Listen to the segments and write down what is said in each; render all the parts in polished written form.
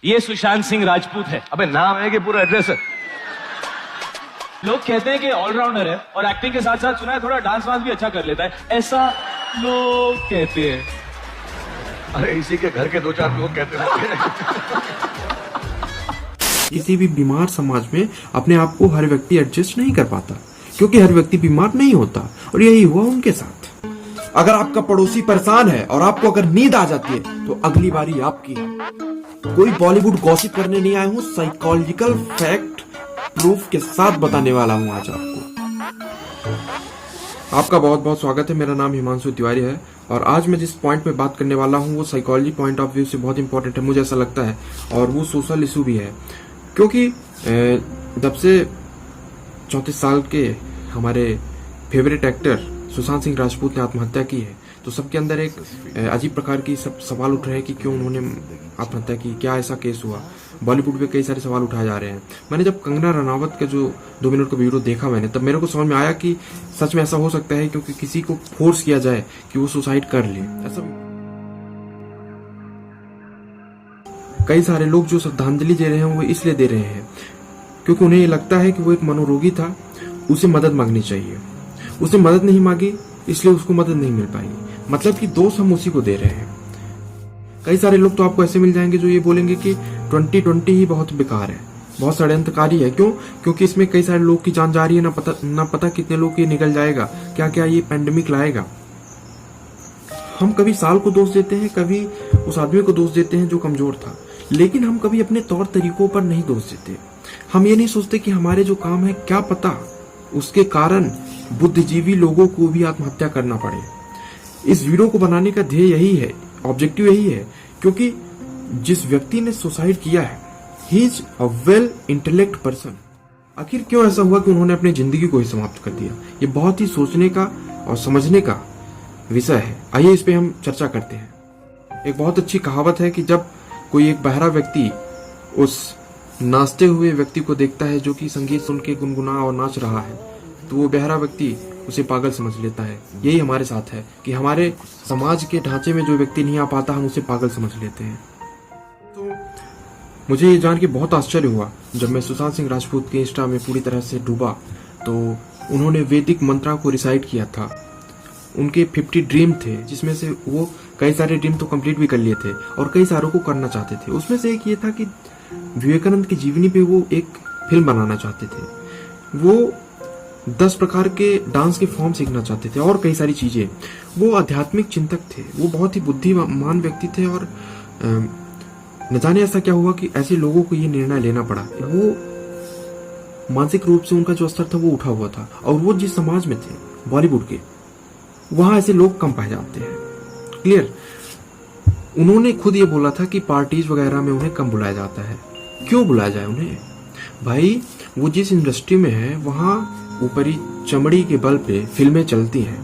ये सुशांत सिंह राजपूत है। अबे नाम है कि पूरा एड्रेस है? लोग कहते हैं कि ऑलराउंडर है और एक्टिंग के साथ साथ सुना है थोड़ा डांस वांस भी अच्छा कर लेता है, ऐसा लोग कहते हैं। अरे इसी के घर के 2-4 लोग कहते हैं। किसी भी बीमार समाज में अपने आप को हर व्यक्ति एडजस्ट नहीं कर पाता, क्योंकि हर व्यक्ति बीमार नहीं होता, और यही हुआ उनके साथ। अगर आपका पड़ोसी परेशान है और आपको अगर नींद आ जाती है तो अगली बारी आपकी है। कोई बॉलीवुड गॉसिप करने नहीं आया हूँ, साइकोलॉजिकल फैक्ट प्रूफ के साथ बताने वाला हूँ आज आपको। आपका बहुत बहुत स्वागत है। मेरा नाम हिमांशु तिवारी है और आज मैं जिस पॉइंट पे बात करने वाला हूँ वो साइकोलॉजी पॉइंट ऑफ व्यू से बहुत इंपॉर्टेंट है, मुझे ऐसा लगता है, और वो सोशल इशू भी है। क्योंकि जब से 34 साल के हमारे फेवरेट एक्टर सुशांत सिंह राजपूत ने आत्महत्या की है, तो सबके अंदर एक अजीब प्रकार की सब सवाल उठ रहे हैं कि क्यों उन्होंने आत्महत्या की, क्या ऐसा केस हुआ। बॉलीवुड पे कई सारे सवाल उठाए जा रहे हैं। मैंने जब कंगना रनावत का जो 2 मिनट का वीडियो देखा मैंने, तब मेरे को समझ में आया कि सच में ऐसा हो सकता है, क्योंकि किसी को फोर्स किया जाए कि वो सुसाइड कर ले। ऐसा कई सारे लोग जो श्रद्धांजलि दे रहे हैं वो इसलिए दे रहे हैं क्योंकि उन्हें ये लगता है कि वो एक मनोरोगी था, उसे मदद मांगनी चाहिए। उसने मदद नहीं मांगी इसलिए उसको मदद नहीं मिल पाई, मतलब कि दोष हम उसी को दे रहे हैं। कई सारे लोग तो आपको ऐसे मिल जाएंगे जो ये बोलेंगे कि 2020 ही बहुत बेकार है, बहुत षड्यंत्रकारी है। क्यों? क्योंकि इसमें कई सारे लोग की जान जा रही है, ना पता कितने लोग ये निकल जाएगा, क्या क्या ये पैंडेमिक लाएगा। हम कभी साल को दोष देते हैं, कभी उस आदमी को दोष देते हैं जो कमजोर था, लेकिन हम कभी अपने तौर तरीकों पर नहीं दोष देते। हम ये नहीं सोचते कि हमारे जो काम है, क्या पता उसके कारण बुद्धिजीवी लोगों को भी आत्महत्या करना पड़े। इस वीडियो को बनाने का ध्येय यही है, ऑब्जेक्टिव यही है, क्योंकि जिस व्यक्ति ने सुसाइड किया है, he is a well intellect person. आखिर क्यों ऐसा हुआ कि उन्होंने अपनी जिंदगी को ही समाप्त कर दिया? ये बहुत ही सोचने का और समझने का विषय है। आइए इस पे हम चर्चा करते हैं। एक बहुत अच्छी कहावत है कि जब कोई एक बहरा व्यक्ति उस नाचते हुए व्यक्ति को देखता है जो कि संगीत सुन के गुनगुना और नाच रहा है, तो वो बहरा व्यक्ति उसे पागल समझ लेता है। यही हमारे साथ है कि हमारे समाज के ढांचे में जो व्यक्ति नहीं आ पाता, हम उसे पागल समझ लेते हैं। तो मुझे ये जान के बहुत आश्चर्य हुआ जब मैं सुशांत सिंह राजपूत के इंस्टा में पूरी तरह से डूबा, तो उन्होंने वैदिक मंत्रा को रिसाइट किया था। उनके 50 ड्रीम थे, जिसमें से वो कई सारे ड्रीम तो कंप्लीट भी कर लिए थे और कई सारों को करना चाहते थे। उसमें से एक ये था कि विवेकानंद की जीवनी पे वो एक फिल्म बनाना चाहते थे। वो 10 प्रकार के डांस के फॉर्म सीखना चाहते थे और कई सारी चीजें। वो आध्यात्मिक चिंतक थे, वो बहुत ही बुद्धिमान व्यक्ति थे, और न जाने ऐसा क्या हुआ कि ऐसे लोगों को ये निर्णय लेना पड़ा। वो मानसिक रूप से उनका जो स्तर था वो उठा हुआ था, और वो जिस समाज में थे बॉलीवुड के, वहां ऐसे लोग कम पाए जाते हैं। क्लियर? उन्होंने खुद ये बोला था कि पार्टीज वगैरह में उन्हें कम बुलाया जाता है। क्यों बुलाया जाए उन्हें? भाई वो जिस इंडस्ट्री में है वहां ऊपरी चमड़ी के बल पे फिल्में चलती हैं,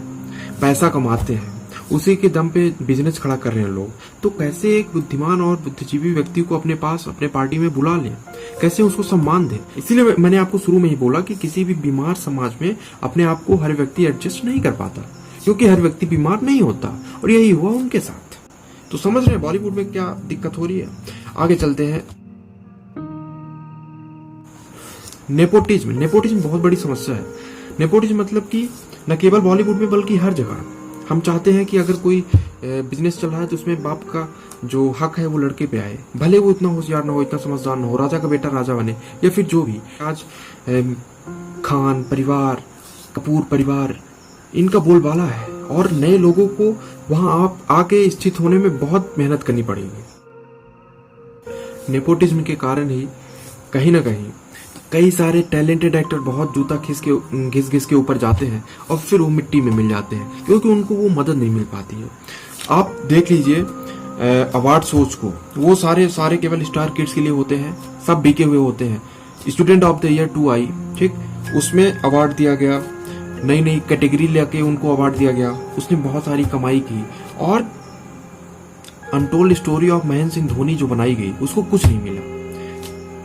पैसा कमाते हैं, उसी के दम पे बिजनेस खड़ा कर रहे हैं लोग। तो कैसे एक बुद्धिमान और बुद्धिजीवी व्यक्ति को अपने पास अपने पार्टी में बुला लें, कैसे उसको सम्मान दें? इसीलिए मैंने आपको शुरू में ही बोला कि किसी भी बीमार समाज में अपने आप को हर व्यक्ति एडजस्ट नहीं कर पाता, क्योंकि हर व्यक्ति बीमार नहीं होता, और यही हुआ उनके साथ। तो समझ रहे हैं बॉलीवुड में क्या दिक्कत हो रही है। आगे चलते हैं। नेपोटिज्म बहुत बड़ी समस्या है। नेपोटिज्म मतलब कि न केवल बॉलीवुड में बल्कि हर जगह हम चाहते हैं कि अगर कोई बिजनेस चल रहा है तो उसमें बाप का जो हक है वो लड़के पे आए, भले वो इतना होशियार ना हो, इतना समझदार ना हो, राजा का बेटा राजा बने, या फिर जो भी। आज खान परिवार, कपूर परिवार, इनका बोलबाला है, और नए लोगों को वहां आप आके स्थित होने में बहुत मेहनत करनी पड़ेगी। नेपोटिज्म के कारण ही कहीं ना कहीं कई सारे टैलेंटेड एक्टर बहुत जूता घिस के ऊपर जाते हैं और फिर वो मिट्टी में मिल जाते हैं, क्योंकि उनको वो मदद नहीं मिल पाती है। आप देख लीजिए अवार्ड शोज को, वो सारे केवल स्टार किड्स के लिए होते हैं, सब बिके हुए होते हैं। स्टूडेंट ऑफ द ईयर 2 आई, ठीक, उसमें अवार्ड दिया गया, नई नई कैटेगरी लेके उनको अवार्ड दिया गया, उसने बहुत सारी कमाई की, और untold story of Mahendra Singh Dhoni जो बनाई गई उसको कुछ नहीं मिला।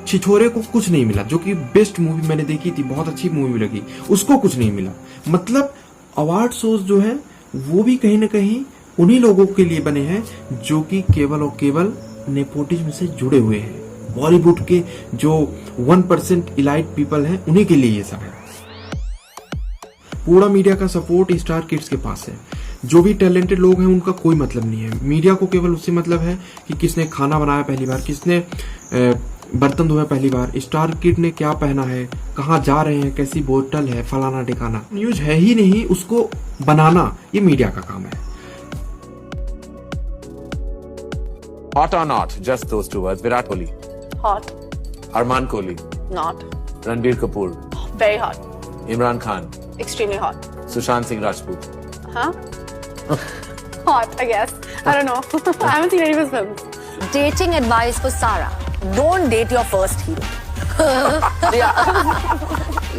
छिछोरे को कुछ नहीं मिला, जो कि बेस्ट मूवी मैंने देखी थी, बहुत अच्छी मूवी लगी, उसको कुछ नहीं मिला। मतलब अवार्ड शोज जो है वो भी कहीं ना कहीं उन्हीं लोगों के लिए बने हैं जो कि केवल और केवल नेपोटिज्म से जुड़े हुए हैं। बॉलीवुड के जो 1% इलाइट पीपल हैं उन्हीं के लिए ये सब है। पूरा मीडिया का सपोर्ट स्टार किड्स के पास है। जो भी टैलेंटेड लोग हैं उनका कोई मतलब नहीं है। मीडिया को केवल उससे मतलब है कि किसने खाना बनाया पहली बार, किसने बर्तन धोया पहली बार, स्टार किड ने क्या पहना है, कहाँ जा रहे हैं, कैसी बोतल है, फलाना ठिकाना। न्यूज है ही नहीं, उसको बनाना ये मीडिया का काम है। Hot or not? Just those two words. Virat Kohli. Hot. Arman Kohli. Not. Ranbir Kapoor. Very hot. Imran Khan. Extremely hot. Sushant Singh Rajput. Huh? Hot, I guess. I don't know. I haven't seen any of his films. Dating advice for Sarah. Don't date your first hero.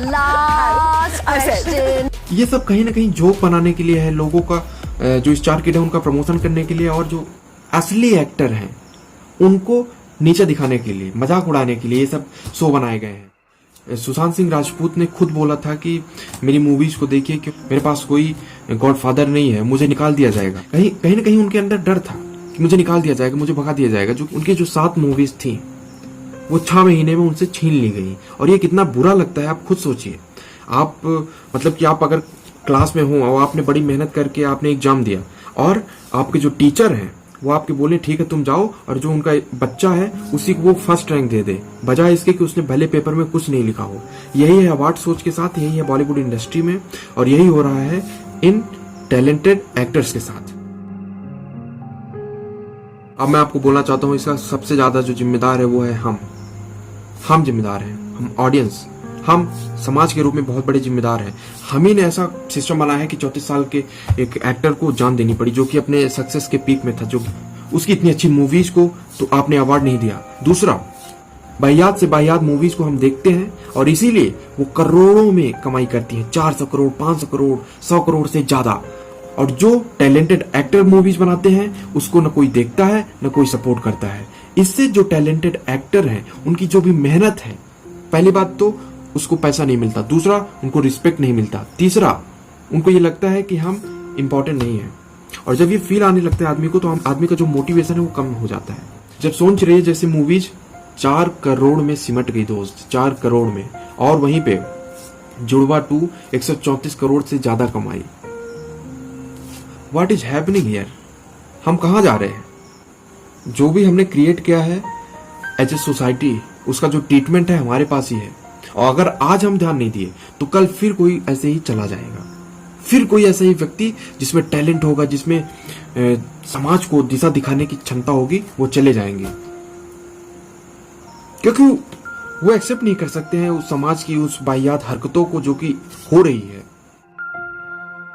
Last I said. question. ये सब कहीं ना कहीं joke बनाने के लिए है, लोगों का जो स्टार किड है उनका प्रमोशन करने के लिए, और जो असली एक्टर हैं उनको नीचे दिखाने के लिए, मजाक उड़ाने के लिए ये सब शो बनाए गए हैं। सुशांत सिंह राजपूत ने खुद बोला था कि मेरी मूवीज को देखिए कि मेरे पास कोई गॉडफादर नहीं है, मुझे निकाल दिया जाएगा। कहीं ना कहीं उनके अंदर डर था कि मुझे निकाल दिया जाएगा, मुझे भगा दिया जाएगा। जो उनकी जो 7 मूवीज थी वो 6 महीने में उनसे छीन ली गई, और ये कितना बुरा लगता है। आप खुद सोचिए, आप मतलब कि आप अगर क्लास में हो और आपने बड़ी मेहनत करके आपने एग्जाम दिया, और आपके जो टीचर हैं वो आपके बोले ठीक है तुम जाओ, और जो उनका बच्चा है उसी को वो फर्स्ट रैंक दे दे, बजाय इसके कि उसने भले पेपर में कुछ नहीं लिखा हो। यही है अवार्ड सोच के साथ, यही है बॉलीवुड इंडस्ट्री में, और यही हो रहा है इन टैलेंटेड एक्टर्स के साथ। अब मैं आपको बोलना चाहता हूँ, इसका सबसे ज्यादा जो जिम्मेदार है वो है हम जिम्मेदार हैं, हम ऑडियंस, हम समाज के रूप में बहुत बड़े जिम्मेदार हैं। हम ही ने ऐसा सिस्टम बनाया है कि 34 साल के एक एक्टर को जान देनी पड़ी, जो कि अपने सक्सेस के पीक में था, जो उसकी इतनी अच्छी मूवीज को तो आपने अवार्ड नहीं दिया। दूसरा, बाहियात से बाहियात मूवीज को हम देखते हैं और इसीलिए वो करोड़ों में कमाई करती है, 400 करोड़, 500 करोड़, 100 करोड़ से ज्यादा। और जो टैलेंटेड एक्टर मूवीज बनाते हैं उसको न कोई देखता है न कोई सपोर्ट करता है। इससे जो टैलेंटेड एक्टर हैं उनकी जो भी मेहनत है, पहली बात तो उसको पैसा नहीं मिलता, दूसरा उनको रिस्पेक्ट नहीं मिलता, तीसरा उनको ये लगता है कि हम इम्पोर्टेंट नहीं है। और जब ये फील आने लगता है आदमी को, तो आदमी का जो मोटिवेशन है वो कम हो जाता है। जब सोच रहे जैसे मूवीज 4 करोड़ में सिमट गई दोस्त, 4 करोड़ में, और वहीं पे जुड़वा 2 134 करोड़ से ज्यादा कमाई। What is happening here? हम कहाँ जा रहे हैं? जो भी हमने क्रिएट किया है एज ए सोसाइटी, उसका जो ट्रीटमेंट है हमारे पास ही है। और अगर आज हम ध्यान नहीं दिए तो कल फिर कोई ऐसे ही चला जाएगा, फिर कोई ऐसा ही व्यक्ति जिसमें टैलेंट होगा, जिसमें समाज को दिशा दिखाने की क्षमता होगी, वो चले जाएंगे, क्योंकि वो एक्सेप्ट नहीं कर सकते हैं उस समाज की उस वाहियात हरकतों को जो कि हो रही है।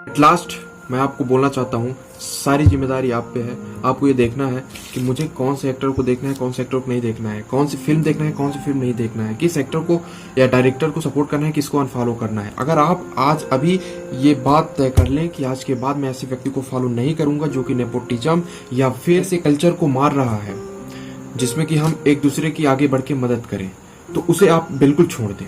एट लास्ट मैं आपको बोलना चाहता हूँ, सारी जिम्मेदारी आप पे है। आपको ये देखना है कि मुझे कौन से एक्टर को देखना है, कौन से एक्टर को नहीं देखना है, कौन सी फिल्म देखना है, कौन सी फिल्म नहीं देखना है, किस एक्टर को या डायरेक्टर को सपोर्ट करना है, किसको अनफॉलो करना है। अगर आप आज अभी ये बात तय कर लें कि आज के बाद मैं ऐसे व्यक्ति को फॉलो नहीं करूंगा जो कि नेपोटिज्म या फिर ऐसे कल्चर को मार रहा है जिसमें कि हम एक दूसरे की आगे बढ़ के मदद करें, तो उसे आप बिल्कुल छोड़ दें।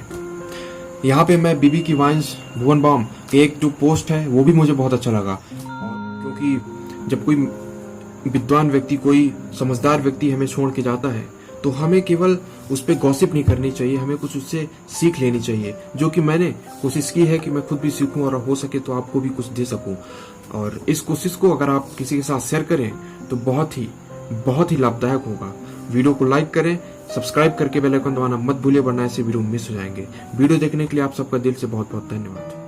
यहाँ पे मैं बीबी की वाइन्स भुवन बाम एक जो पोस्ट है वो भी मुझे बहुत अच्छा लगा, क्योंकि जब कोई विद्वान व्यक्ति, कोई समझदार व्यक्ति हमें छोड़ के जाता है तो हमें केवल उस पर गॉसिप नहीं करनी चाहिए, हमें कुछ उससे सीख लेनी चाहिए, जो कि मैंने कोशिश की है कि मैं खुद भी सीखूं और हो सके तो आपको भी कुछ दे सकूं। और इस कोशिश को अगर आप किसी के साथ शेयर करें तो बहुत ही लाभदायक होगा। वीडियो को लाइक करें, सब्सक्राइब करके बेल आइकन दबाना मत भूलिए, वरना ऐसे वीडियो मिस हो जाएंगे। वीडियो देखने के लिए आप सबका दिल से बहुत बहुत धन्यवाद।